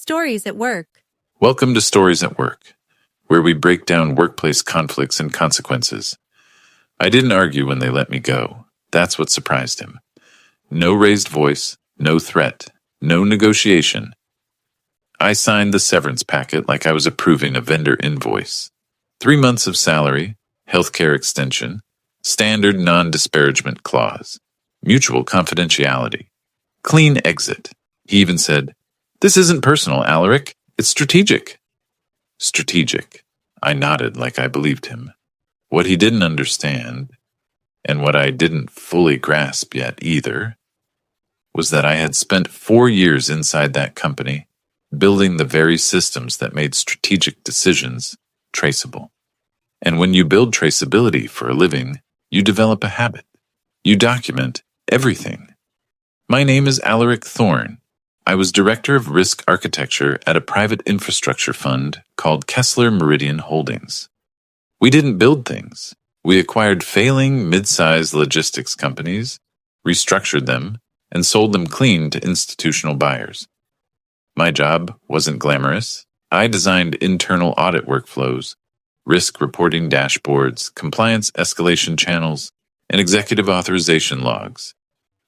Stories at Work. Welcome to Stories at Work, where we break down workplace conflicts and consequences. I didn't argue when they let me go. That's what surprised him. No raised voice, no threat, no negotiation. I signed the severance packet like I was approving a vendor invoice. 3 months of salary, healthcare extension, standard non-disparagement clause, mutual confidentiality, clean exit. He even said, "This isn't personal, Alaric. It's strategic." Strategic. I nodded like I believed him. What he didn't understand, and what I didn't fully grasp yet either, was that I had spent 4 years inside that company, building the very systems that made strategic decisions traceable. And when you build traceability for a living, you develop a habit. You document everything. My name is Alaric Thorne. I was Director of Risk Architecture at a private infrastructure fund called Kessler Meridian Holdings. We didn't build things. We acquired failing mid-sized logistics companies, restructured them, and sold them clean to institutional buyers. My job wasn't glamorous. I designed internal audit workflows, risk reporting dashboards, compliance escalation channels, and executive authorization logs.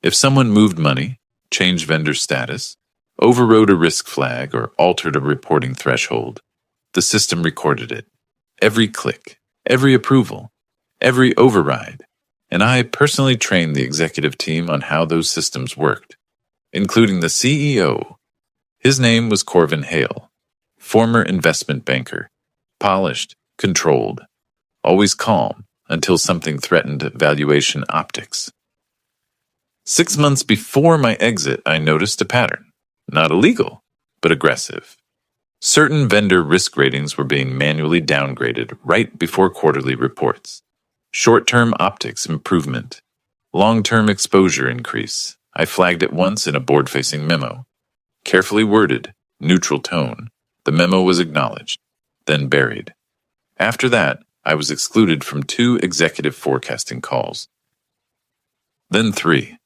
If someone moved money, changed vendor status, overrode a risk flag, or altered a reporting threshold, the system recorded it. Every click, every approval, every override. And I personally trained the executive team on how those systems worked, including the CEO. His name was Corvin Hale, former investment banker, polished, controlled, always calm until something threatened valuation optics. 6 months before my exit, I noticed a pattern. Not illegal, but aggressive. Certain vendor risk ratings were being manually downgraded right before quarterly reports. Short-term optics improvement. Long-term exposure increase. I flagged it once in a board-facing memo. Carefully worded, neutral tone. The memo was acknowledged, then buried. After that, I was excluded from 2 executive forecasting calls. Then 3.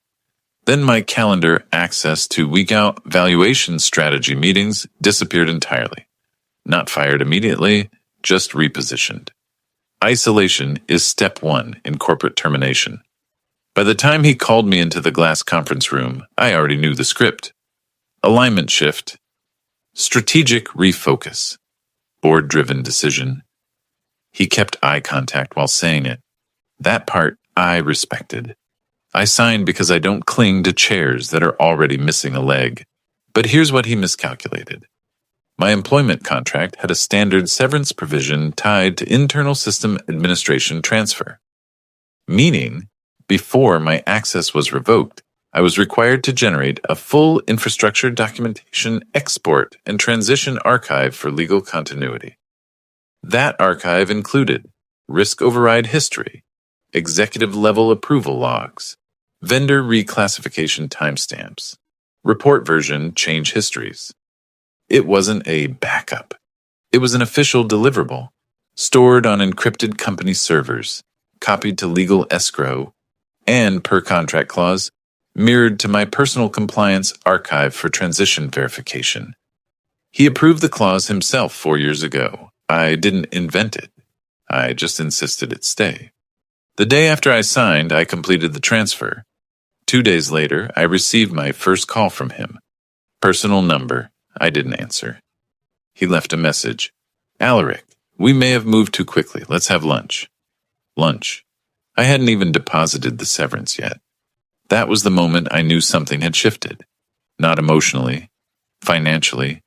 Then my calendar access to week-out valuation strategy meetings disappeared entirely. Not fired immediately, just repositioned. Isolation is step 1 in corporate termination. By the time he called me into the glass conference room, I already knew the script. Alignment shift. Strategic refocus. Board-driven decision. He kept eye contact while saying it. That part I respected. I signed because I don't cling to chairs that are already missing a leg. But here's what he miscalculated. My employment contract had a standard severance provision tied to internal system administration transfer. Meaning, before my access was revoked, I was required to generate a full infrastructure documentation export and transition archive for legal continuity. That archive included risk override history, executive-level approval logs, vendor reclassification timestamps, report version change histories. It wasn't a backup. It was an official deliverable, stored on encrypted company servers, copied to legal escrow, and, per contract clause, mirrored to my personal compliance archive for transition verification. He approved the clause himself 4 years ago. I didn't invent it. I just insisted it stay. The day after I signed, I completed the transfer. 2 days later, I received my first call from him. Personal number. I didn't answer. He left a message. "Alaric, we may have moved too quickly. Let's have lunch." Lunch. I hadn't even deposited the severance yet. That was the moment I knew something had shifted. Not emotionally, financially.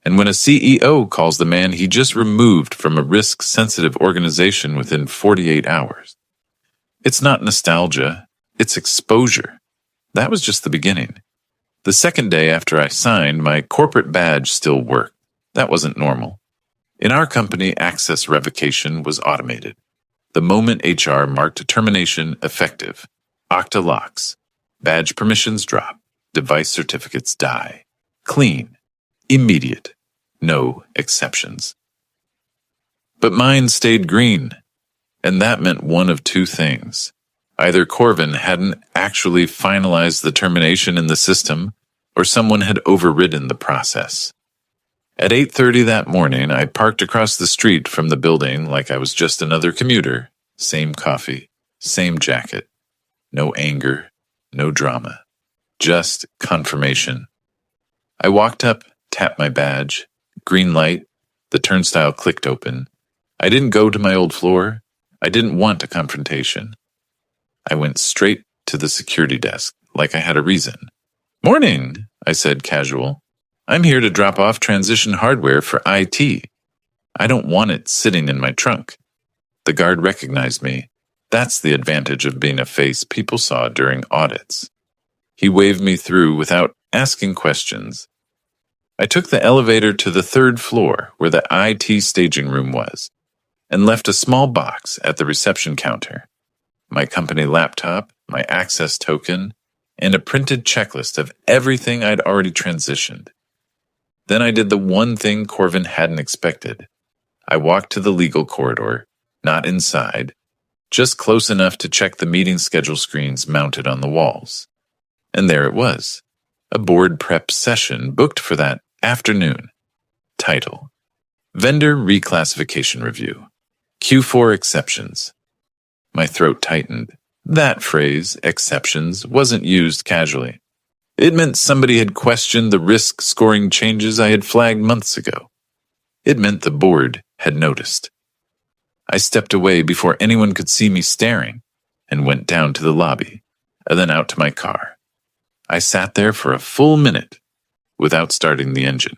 And when a CEO calls the man he just removed from a risk-sensitive organization within 48 hours. It's not nostalgia, it's exposure. That was just the beginning. The second day after I signed, my corporate badge still worked. That wasn't normal. In our company, access revocation was automated. The moment HR marked a termination effective, Okta locks, badge permissions drop, device certificates die. Clean, immediate, no exceptions. But mine stayed green, and that meant one of 2 things. Either Corvin hadn't actually finalized the termination in the system, or someone had overridden the process. At 8:30 that morning, I parked across the street from the building like I was just another commuter. Same coffee, same jacket. No anger, no drama. Just confirmation. I walked up, tapped my badge. Green light. The turnstile clicked open. I didn't go to my old floor. I didn't want a confrontation. I went straight to the security desk, like I had a reason. "Morning," I said casual. "I'm here to drop off transition hardware for IT. I don't want it sitting in my trunk." The guard recognized me. That's the advantage of being a face people saw during audits. He waved me through without asking questions. I took the elevator to the 3rd floor where the IT staging room was, and left a small box at the reception counter. My company laptop, my access token, and a printed checklist of everything I'd already transitioned. Then I did the one thing Corvin hadn't expected. I walked to the legal corridor, not inside, just close enough to check the meeting schedule screens mounted on the walls. And there it was, a board prep session booked for that afternoon. Title: Vendor Reclassification Review. Q4 Exceptions. My throat tightened. That phrase, exceptions, wasn't used casually. It meant somebody had questioned the risk scoring changes I had flagged months ago. It meant the board had noticed. I stepped away before anyone could see me staring and went down to the lobby and then out to my car. I sat there for a full minute without starting the engine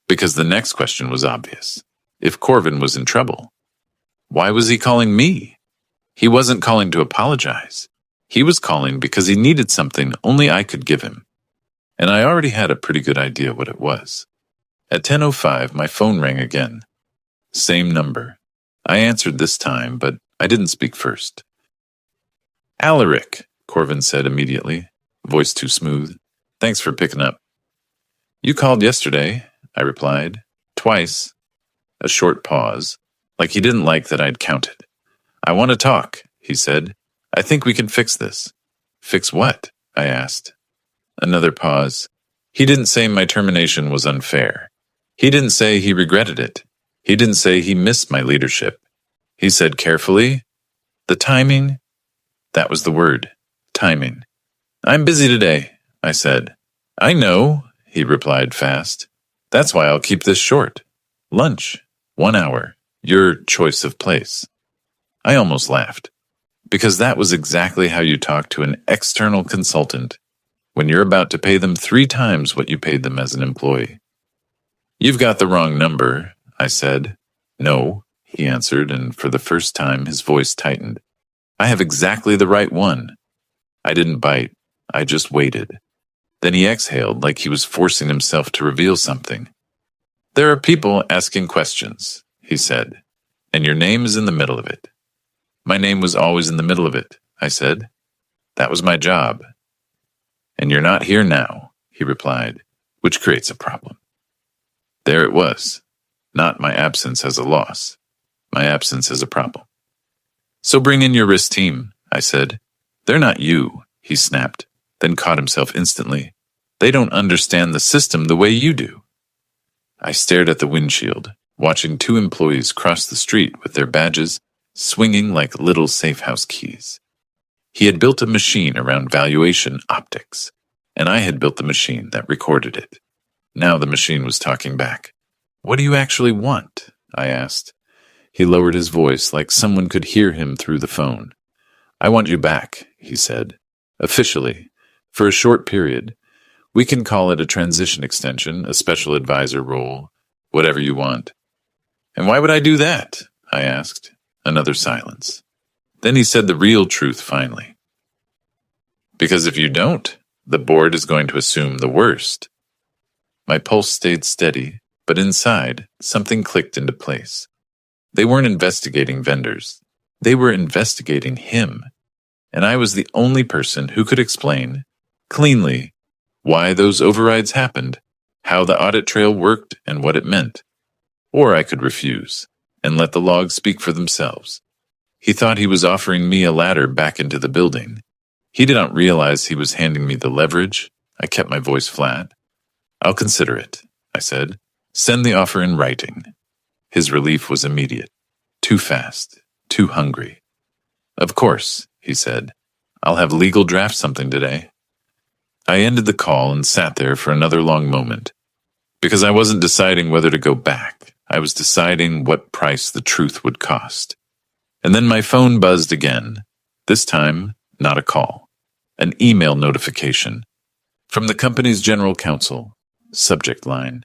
because the next question was obvious. If Corvin was in trouble, why was he calling me? He wasn't calling to apologize. He was calling because he needed something only I could give him. And I already had a pretty good idea what it was. At 10:05, my phone rang again. Same number. I answered this time, but I didn't speak first. "Alaric," Corvin said immediately, voice too smooth. "Thanks for picking up." "You called yesterday," I replied. "Twice." A short pause, like he didn't like that I'd counted. "I want to talk," he said. "I think we can fix this." "Fix what?" I asked. Another pause. He didn't say my termination was unfair. He didn't say he regretted it. He didn't say he missed my leadership. He said carefully, "The timing." That was the word. Timing. "I'm busy today," I said. "I know," he replied fast. "That's why I'll keep this short. Lunch. 1 hour. Your choice of place." I almost laughed, because that was exactly how you talk to an external consultant when you're about to pay them 3 times what you paid them as an employee. "You've got the wrong number," I said. "No," he answered, and for the first time his voice tightened. "I have exactly the right one." I didn't bite. I just waited. Then he exhaled like he was forcing himself to reveal something. "There are people asking questions," he said, "and your name is in the middle of it." "My name was always in the middle of it," I said. "That was my job." "And you're not here now," he replied, which creates a problem. There it was. Not my absence as a loss. My absence as a problem. "So bring in your risk team," I said. "They're not you," he snapped, then caught himself instantly. "They don't understand the system the way you do." I stared at the windshield, watching 2 employees cross the street with their badges swinging like little safehouse keys. He had built a machine around valuation optics, and I had built the machine that recorded it. Now the machine was talking back. "What do you actually want?" I asked. He lowered his voice like someone could hear him through the phone. "I want you back," he said. "Officially. For a short period. We can call it a transition extension, a special advisor role, whatever you want." "And why would I do that?" I asked. Another silence. Then he said the real truth finally. "Because if you don't, the board is going to assume the worst." My pulse stayed steady, but inside, something clicked into place. They weren't investigating vendors. They were investigating him. And I was the only person who could explain, cleanly, why those overrides happened, how the audit trail worked and what it meant. Or I could refuse and let the logs speak for themselves. He thought he was offering me a ladder back into the building. He did not realize he was handing me the leverage. I kept my voice flat. "I'll consider it," I said. Send the offer in writing. His relief was immediate. Too fast. Too hungry. Of course, he said. I'll have legal draft something today. I ended the call and sat there for another long moment. Because I wasn't deciding whether to go back. I was deciding what price the truth would cost. And then my phone buzzed again. This time, not a call. An email notification. From the company's general counsel. Subject line.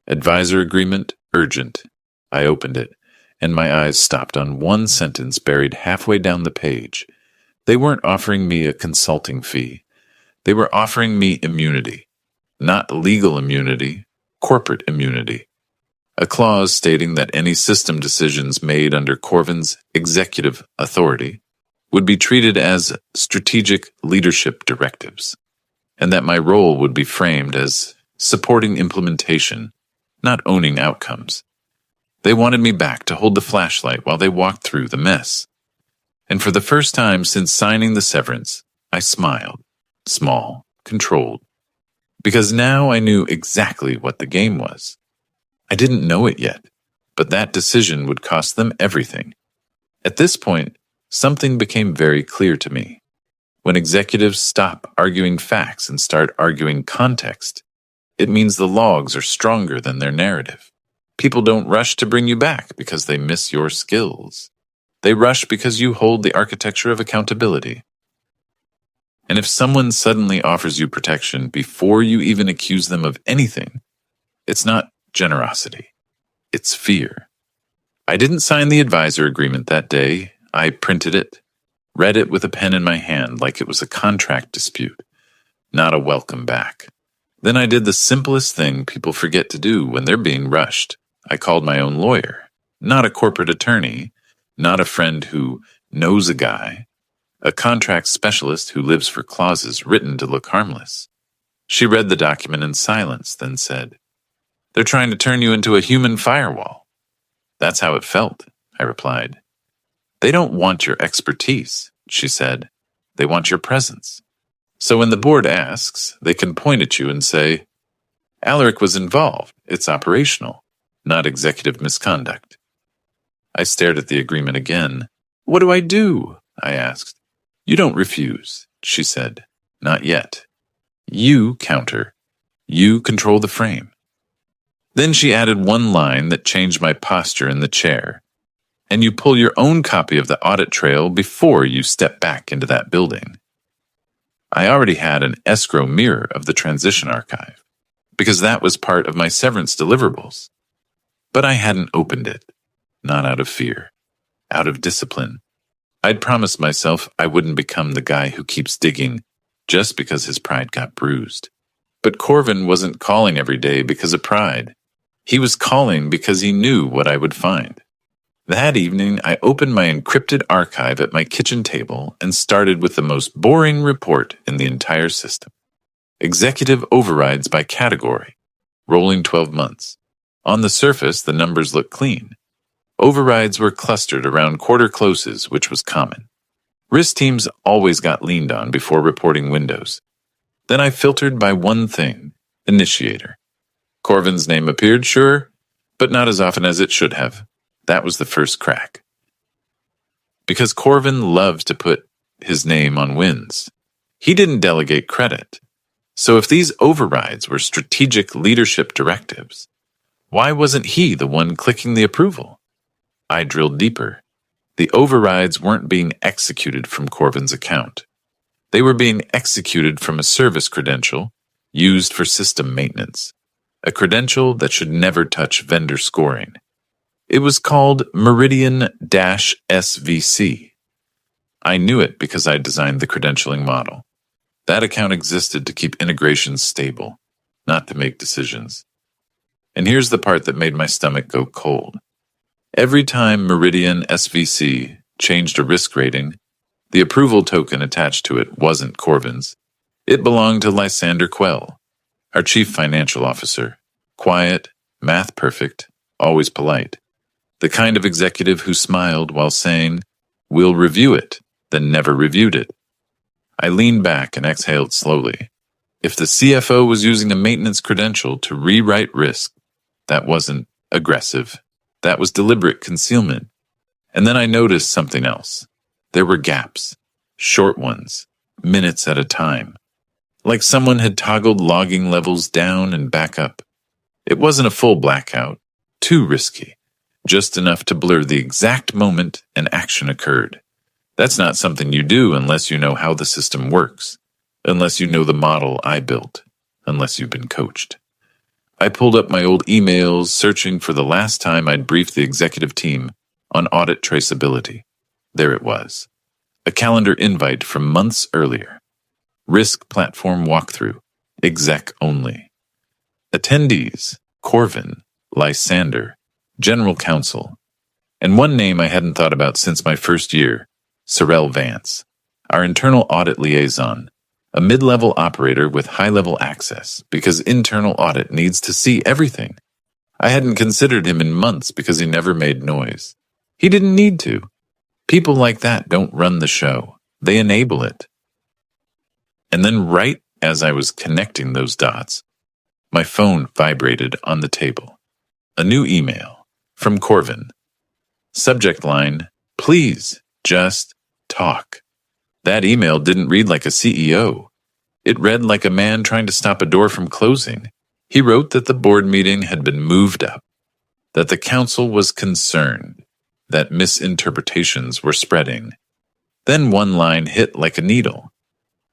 Advisor agreement, urgent. I opened it, and my eyes stopped on one sentence buried halfway down the page. They weren't offering me a consulting fee. They were offering me immunity. Not legal immunity, corporate immunity. A clause stating that any system decisions made under Corvin's executive authority would be treated as strategic leadership directives, and that my role would be framed as supporting implementation, not owning outcomes. They wanted me back to hold the flashlight while they walked through the mess. And for the first time since signing the severance, I smiled, small, controlled, because now I knew exactly what the game was. I didn't know it yet, but that decision would cost them everything. At this point, something became very clear to me. When executives stop arguing facts and start arguing context, it means the logs are stronger than their narrative. People don't rush to bring you back because they miss your skills. They rush because you hold the architecture of accountability. And if someone suddenly offers you protection before you even accuse them of anything, it's not generosity. It's fear. I didn't sign the advisor agreement that day. I printed it, read it with a pen in my hand like it was a contract dispute, not a welcome back. Then I did the simplest thing people forget to do when they're being rushed. I called my own lawyer, not a corporate attorney, not a friend who knows a guy, a contract specialist who lives for clauses written to look harmless. She read the document in silence, then said, "They're trying to turn you into a human firewall." "That's how it felt," I replied. "They don't want your expertise," she said. "They want your presence. So when the board asks, they can point at you and say, Alaric was involved. It's operational, not executive misconduct." I stared at the agreement again. "What do I do?" I asked. "You don't refuse," she said. "Not yet. You counter. You control the frame." Then she added one line that changed my posture in the chair. "And you pull your own copy of the audit trail before you step back into that building." I already had an escrow mirror of the transition archive, because that was part of my severance deliverables. But I hadn't opened it, not out of fear, out of discipline. I'd promised myself I wouldn't become the guy who keeps digging just because his pride got bruised. But Corvin wasn't calling every day because of pride. He was calling because he knew what I would find. That evening, I opened my encrypted archive at my kitchen table and started with the most boring report in the entire system. Executive overrides by category, rolling 12 months. On the surface, the numbers looked clean. Overrides were clustered around quarter closes, which was common. Risk teams always got leaned on before reporting windows. Then I filtered by one thing, initiator. Corvin's name appeared, sure, but not as often as it should have. That was the first crack. Because Corvin loved to put his name on wins. He didn't delegate credit. So if these overrides were strategic leadership directives, why wasn't he the one clicking the approval? I drilled deeper. The overrides weren't being executed from Corvin's account. They were being executed from a service credential used for system maintenance, a credential that should never touch vendor scoring. It was called Meridian-SVC. I knew it because I designed the credentialing model. That account existed to keep integrations stable, not to make decisions. And here's the part that made my stomach go cold. Every time Meridian-SVC changed a risk rating, the approval token attached to it wasn't Corvin's. It belonged to Lysander Quell, our chief financial officer. Quiet, math perfect, always polite. The kind of executive who smiled while saying, "We'll review it," then never reviewed it. I leaned back and exhaled slowly. If the CFO was using a maintenance credential to rewrite risk, That wasn't aggressive. That was deliberate concealment. And then I noticed something else. There were gaps, short ones, minutes at a time, like someone had toggled logging levels down and back up. It wasn't a full blackout, too risky, just enough to blur the exact moment an action occurred. That's not something you do unless you know how the system works, unless you know the model I built, unless you've been coached. I pulled up my old emails, searching for the last time I'd briefed the executive team on audit traceability. There it was. A calendar invite from months earlier. Risk platform walkthrough. Exec only. Attendees: Corvin, Lysander, General Counsel, and one name I hadn't thought about since my first year, Sorrel Vance, our internal audit liaison, a mid-level operator with high-level access because internal audit needs to see everything. I hadn't considered him in months because he never made noise. He didn't need to. People like that don't run the show. They enable it. And then right as I was connecting those dots, my phone vibrated on the table. A new email from Corvin. Subject line, "Please, just talk." That email didn't read like a CEO. It read like a man trying to stop a door from closing. He wrote that the board meeting had been moved up, that the council was concerned, that misinterpretations were spreading. Then one line hit like a needle.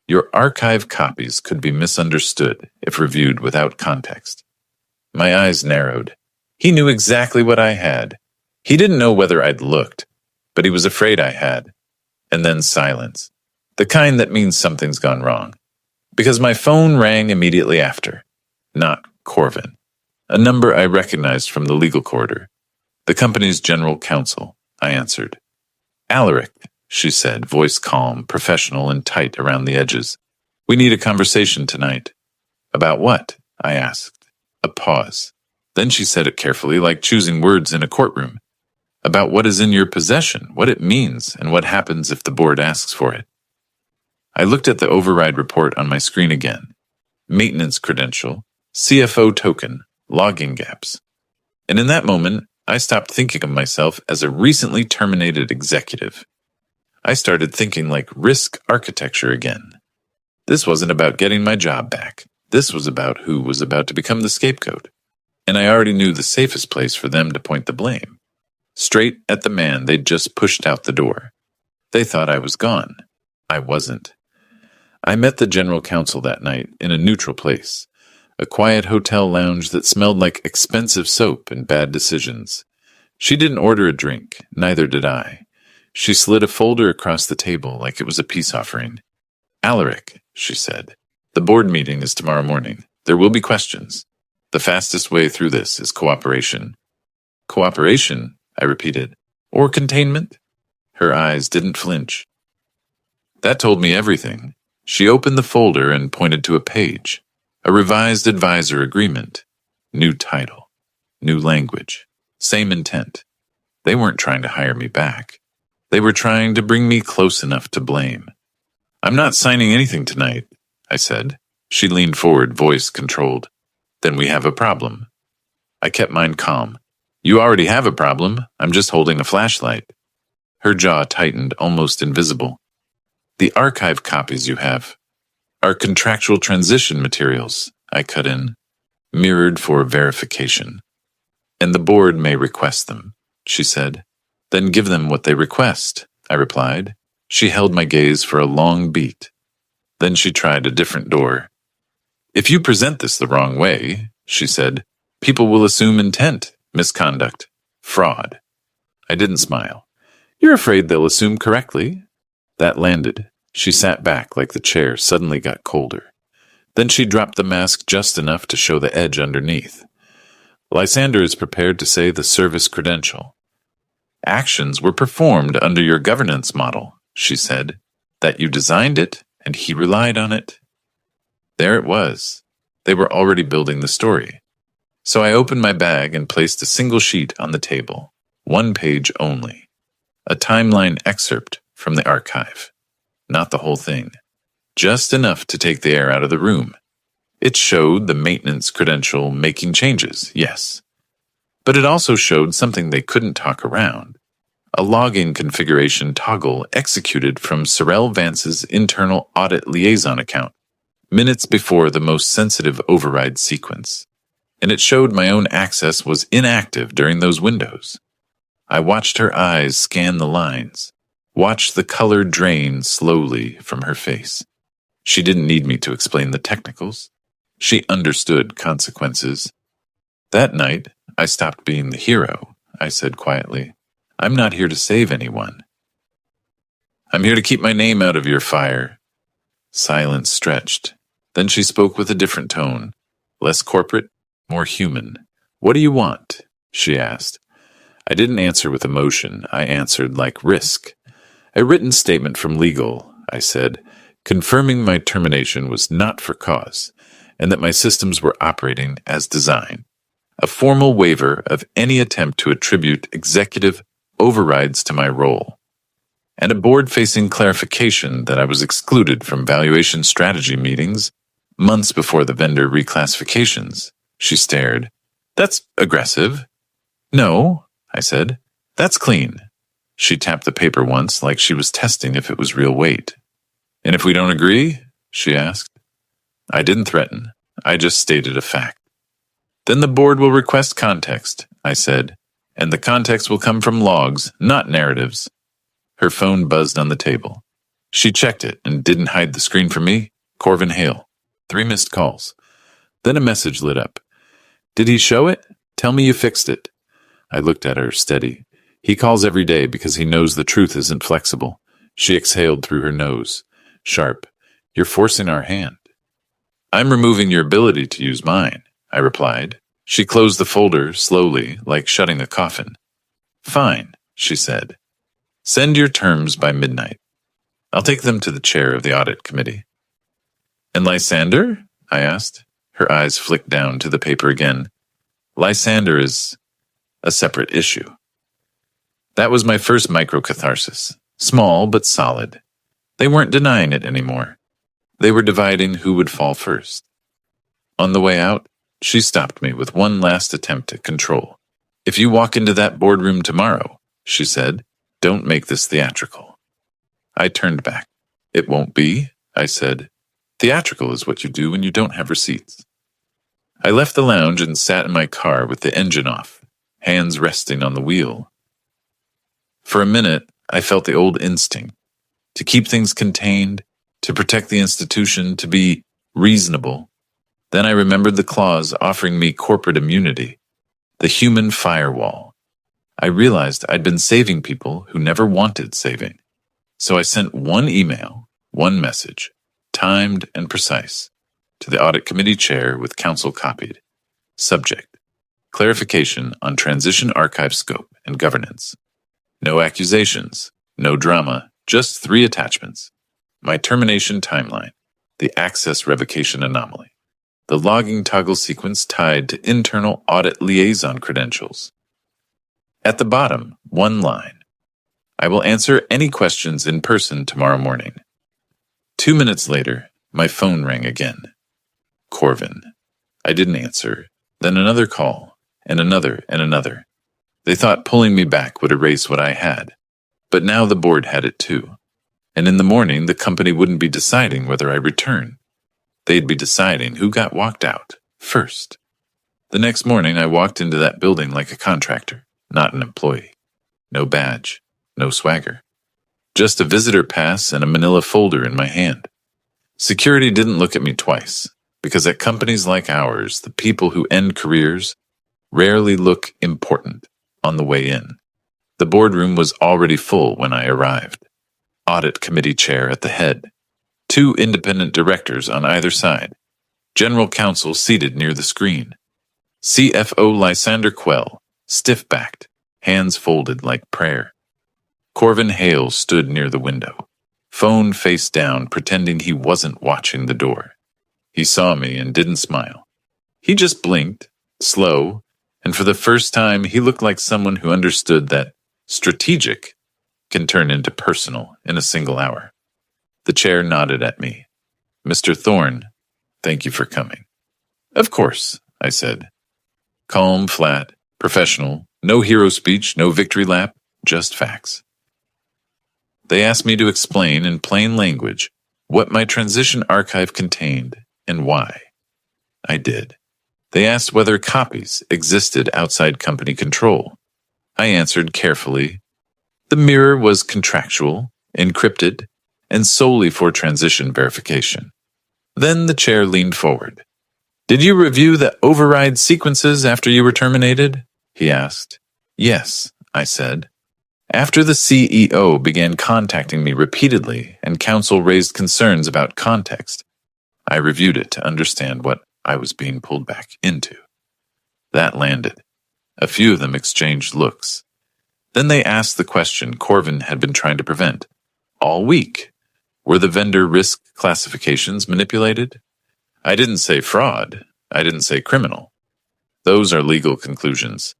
Your archive copies could be misunderstood if reviewed without context. My eyes narrowed. He knew exactly what I had. He didn't know whether I'd looked, but he was afraid I had. And then silence. The kind that means something's gone wrong. Because my phone rang immediately after. Not Corvin. A number I recognized from the legal corridor. The company's general counsel, I answered. "Alaric," she said, voice calm, professional, and tight around the edges. "We need a conversation tonight." "About what?" I asked. A pause. Then she said it carefully, like choosing words in a courtroom. "About what is in your possession, what it means, and what happens if the board asks for it." I looked at the override report on my screen again. Maintenance credential, CFO token, logging gaps. And in that moment, I stopped thinking of myself as a recently terminated executive. I started thinking like risk architecture again. This wasn't about getting my job back. This was about who was about to become the scapegoat. And I already knew the safest place for them to point the blame. Straight at the man they'd just pushed out the door. They thought I was gone. I wasn't. I met the general counsel that night in a neutral place, a quiet hotel lounge that smelled like expensive soap and bad decisions. She didn't order a drink, neither did I. She slid a folder across the table like it was a peace offering. "Alaric," she said, "the board meeting is tomorrow morning. There will be questions. The fastest way through this is cooperation." "Cooperation?" I repeated. "Or containment?" Her eyes didn't flinch. That told me everything. She opened the folder and pointed to a page. A revised advisor agreement. New title. New language. Same intent. They weren't trying to hire me back. They were trying to bring me close enough to blame. "I'm not signing anything tonight," I said. She leaned forward, voice controlled. "Then we have a problem." I kept mine calm. "You already have a problem. I'm just holding a flashlight." Her jaw tightened, almost invisible. "The archive copies you have are contractual transition materials," I cut in, "mirrored for verification. And the board may request them," she said. "Then give them what they request," I replied. She held my gaze for a long beat. Then she tried a different door. "If you present this the wrong way," she said, "people will assume intent, misconduct, fraud." I didn't smile. "You're afraid they'll assume correctly?" That landed. She sat back like the chair suddenly got colder. Then she dropped the mask just enough to show the edge underneath. "Lysander is prepared to say the service credential. Actions were performed under your governance model," she said, "that you designed it and he relied on it." There it was. They were already building the story. So I opened my bag and placed a single sheet on the table, one page only. A timeline excerpt from the archive. Not the whole thing. Just enough to take the air out of the room. It showed the maintenance credential making changes, yes, But it also showed something they couldn't talk around. A login configuration toggle executed from Sorrel Vance's internal audit liaison account, minutes before the most sensitive override sequence. And it showed my own access was inactive during those windows. I watched her eyes scan the lines, watched the color drain slowly from her face. She didn't need me to explain the technicals. She understood consequences. That night, I stopped being the hero, I said quietly. I'm not here to save anyone. I'm here to keep my name out of your fire. Silence stretched. Then she spoke with a different tone, less corporate, more human. What do you want? She asked. I didn't answer with emotion. I answered like risk. A written statement from legal, I said, confirming my termination was not for cause, and that my systems were operating as designed. A formal waiver of any attempt to attribute executive overrides to my role. And a board-facing clarification that I was excluded from valuation strategy meetings months before the vendor reclassifications. She stared. That's aggressive. No, I said. That's clean. She tapped the paper once like she was testing if it was real weight. And if we don't agree? She asked. I didn't threaten. I just stated a fact. Then the board will request context, I said, and the context will come from logs, not narratives. Her phone buzzed on the table. She checked it and didn't hide the screen from me. Corvin Hale. 3 missed calls. Then a message lit up. Did he show it? Tell me you fixed it. I looked at her, steady. He calls every day because he knows the truth isn't flexible. She exhaled through her nose. Sharp. You're forcing our hand. I'm removing your ability to use mine, I replied. She closed the folder slowly, like shutting a coffin. Fine, she said. Send your terms by midnight. I'll take them to the chair of the audit committee. And Lysander? I asked. Her eyes flicked down to the paper again. Lysander is a separate issue. That was my first microcatharsis. Small but solid. They weren't denying it anymore. They were dividing who would fall first. On the way out, she stopped me with one last attempt at control. If you walk into that boardroom tomorrow, she said, don't make this theatrical. I turned back. It won't be, I said. Theatrical is what you do when you don't have receipts. I left the lounge and sat in my car with the engine off, hands resting on the wheel. For a minute, I felt the old instinct, to keep things contained, to protect the institution, to be reasonable. Then I remembered the clause offering me corporate immunity, the human firewall. I realized I'd been saving people who never wanted saving. So I sent one email, one message, timed and precise, to the audit committee chair with counsel copied. Subject: clarification on transition archive scope and governance. No accusations, no drama, just 3 attachments. My termination timeline, the access revocation anomaly, the logging toggle sequence tied to internal audit liaison credentials. At the bottom, one line. I will answer any questions in person tomorrow morning. 2 minutes later, my phone rang again. Corvin. I didn't answer. Then another call, and another and another. They thought pulling me back would erase what I had. But now the board had it too. And in the morning, the company wouldn't be deciding whether I return. They'd be deciding who got walked out first. The next morning, I walked into that building like a contractor, not an employee. No badge, no swagger. Just a visitor pass and a manila folder in my hand. Security didn't look at me twice, because at companies like ours, the people who end careers rarely look important on the way in. The boardroom was already full when I arrived. Audit committee chair at the head. 2 independent directors on either side. General counsel seated near the screen. CFO Lysander Quell, stiff-backed, hands folded like prayer. Corvin Hale stood near the window, phone face down, pretending he wasn't watching the door. He saw me and didn't smile. He just blinked, slow, and for the first time he looked like someone who understood that strategic can turn into personal in a single hour. The chair nodded at me. Mr. Thorne, thank you for coming. Of course, I said. Calm, flat, Professional, no hero speech, no victory lap, just facts. They asked me to explain in plain language what my transition archive contained and why. I did. They asked whether copies existed outside company control. I answered carefully. The mirror was contractual, encrypted, and solely for transition verification. Then the chair leaned forward. Did you review the override sequences after you were terminated? He asked. Yes, I said. After the CEO began contacting me repeatedly and counsel raised concerns about context, I reviewed it to understand what I was being pulled back into. That landed. A few of them exchanged looks. Then they asked the question Corvin had been trying to prevent. All week. Were the vendor risk classifications manipulated? I didn't say fraud. I didn't say criminal. Those are legal conclusions.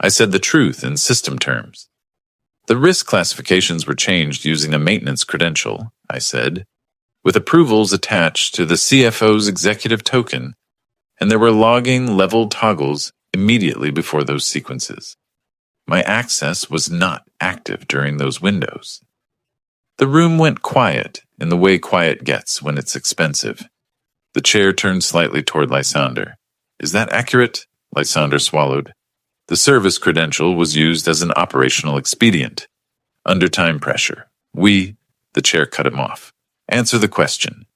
I said the truth in system terms. The risk classifications were changed using a maintenance credential, I said, with approvals attached to the CFO's executive token, and there were logging level toggles immediately before those sequences. My access was not active during those windows. The room went quiet in the way quiet gets when it's expensive. The chair turned slightly toward Lysander. Is that accurate? Lysander swallowed. The service credential was used as an operational expedient. Under time pressure. The chair cut him off. Answer the question.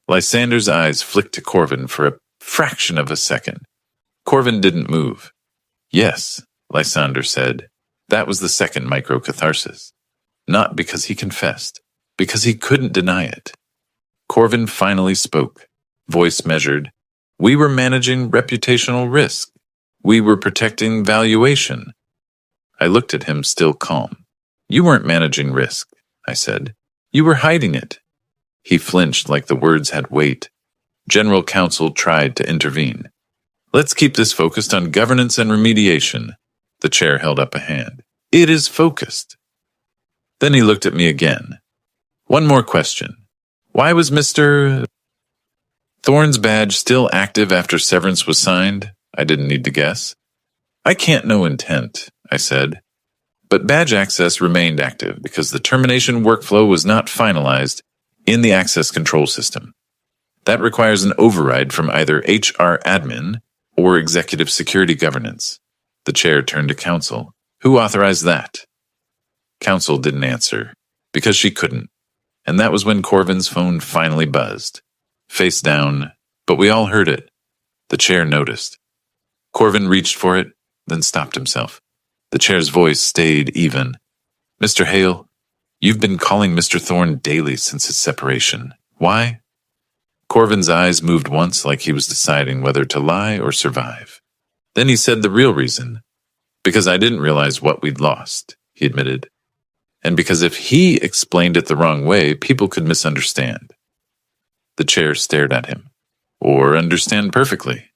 Lysander's eyes flicked to Corvin for a fraction of a second. Corvin didn't move. Yes, Lysander said. That was the second micro-catharsis. Not because he confessed, because he couldn't deny it. Corvin finally spoke, voice measured. We were managing reputational risk. We were protecting valuation. I looked at him, still calm. You weren't managing risk, I said. You were hiding it. He flinched like the words had weight. General counsel tried to intervene. Let's keep this focused on governance and remediation. The chair held up a hand. It is focused. Then he looked at me again. One more question. Why was Mr. Thorne's badge still active after severance was signed? I didn't need to guess. I can't know intent, I said. But badge access remained active because the termination workflow was not finalized in the access control system. That requires an override from either HR admin or executive security governance. The chair turned to counsel. Who authorized that? Counsel didn't answer, because she couldn't. And that was when Corvin's phone finally buzzed. Face down, but we all heard it. The chair noticed. Corvin reached for it, then stopped himself. The chair's voice stayed even. Mr. Hale, you've been calling Mr. Thorne daily since his separation. Why? Corvin's eyes moved once like he was deciding whether to lie or survive. Then he said the real reason. Because I didn't realize what we'd lost, he admitted. And because if he explained it the wrong way, people could misunderstand. The chair stared at him. Or understand perfectly.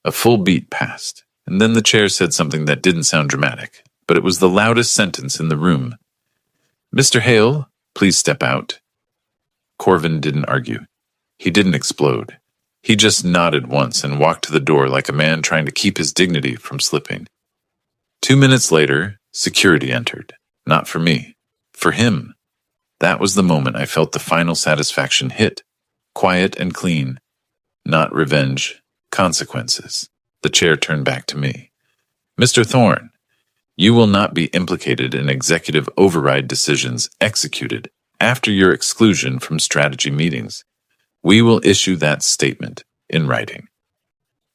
A full beat passed, and then the chair said something that didn't sound dramatic, but it was the loudest sentence in the room. Mr. Hale, please step out. Corvin didn't argue. He didn't explode. He just nodded once and walked to the door like a man trying to keep his dignity from slipping. 2 minutes later, security entered. Not for me. For him. That was the moment I felt the final satisfaction hit. Quiet and clean. Not revenge. Consequences. The chair turned back to me. Mr. Thorne, you will not be implicated in executive override decisions executed after your exclusion from strategy meetings. We will issue that statement in writing.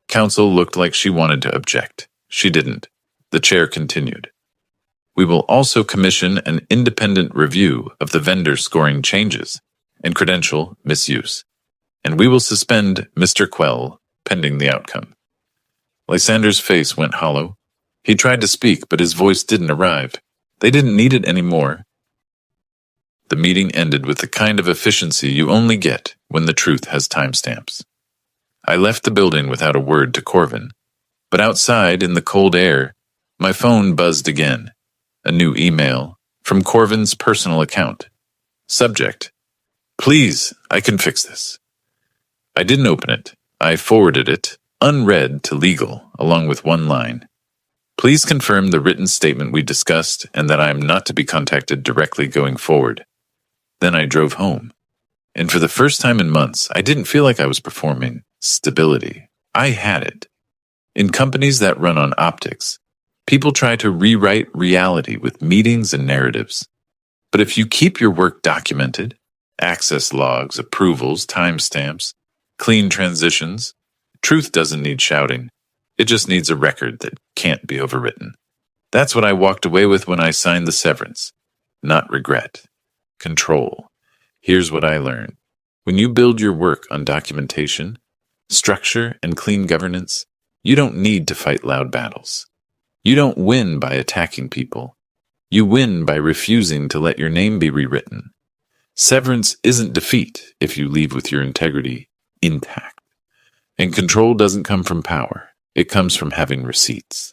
Counsel looked like she wanted to object. She didn't. The chair continued. We will also commission an independent review of the vendor scoring changes and credential misuse, and we will suspend Mr. Quell pending the outcome. Lysander's face went hollow. He tried to speak, but his voice didn't arrive. They didn't need it anymore. The meeting ended with the kind of efficiency you only get when the truth has timestamps. I left the building without a word to Corvin, but outside in the cold air, my phone buzzed again. A new email from Corvin's personal account. Subject: Please, I can fix this. I didn't open it. I forwarded it, unread, to legal, along with one line. Please confirm the written statement we discussed and that I am not to be contacted directly going forward. Then I drove home. And for the first time in months, I didn't feel like I was performing stability. I had it. In companies that run on optics, people try to rewrite reality with meetings and narratives. But if you keep your work documented, access logs, approvals, timestamps, clean transitions, truth doesn't need shouting. It just needs a record that can't be overwritten. That's what I walked away with when I signed the severance. Not regret. Control. Here's what I learned. When you build your work on documentation, structure, and clean governance, you don't need to fight loud battles. You don't win by attacking people. You win by refusing to let your name be rewritten. Severance isn't defeat if you leave with your integrity intact. And control doesn't come from power. It comes from having receipts.